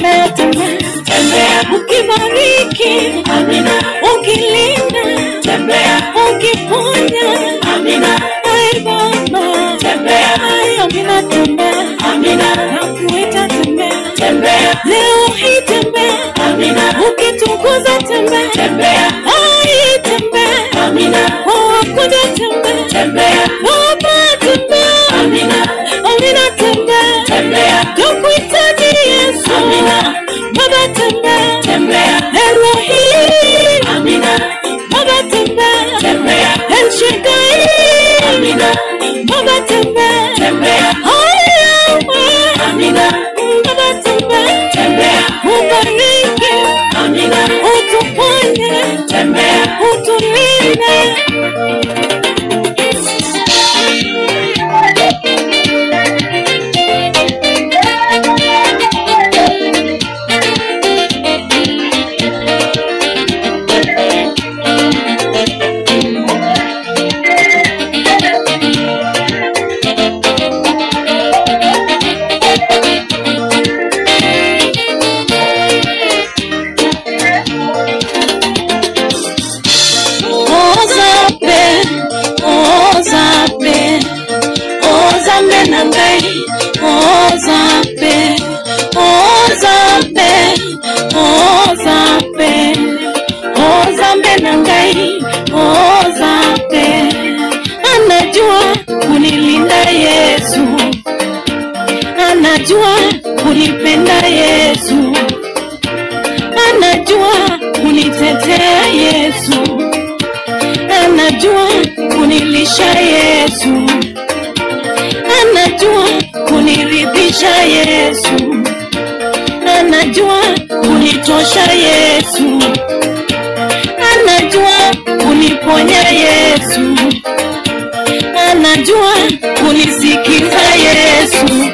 tembea tembea, ukibariki amina, ukilinda tembea, ukiponya amina, ai Baba tembea, amina tembea, amina, nakuita tembea, leo hii tembea, amina, ukitukuza tembea, ai tembea, amina, wakuja tembea, Baba tembea, amina, amina tembea, tukuhitaji Yesu, amina, Baba tembea, Elohim, amina, Baba tembea, El Shaddai, amina, Baba tembea, Yahweh, amina, Baba tembea, ubariki, amina, utuponye, utulinde. Anajua kunilinda Yesu, anajua kunipenda Yesu, anajua kunitetea Yesu, anajua kunilisha Yesu, anajua kuniridhisha Yesu, anajua kunitosha Yesu, anajua kuniponya Yesu, anajua kunisikiza Yesu.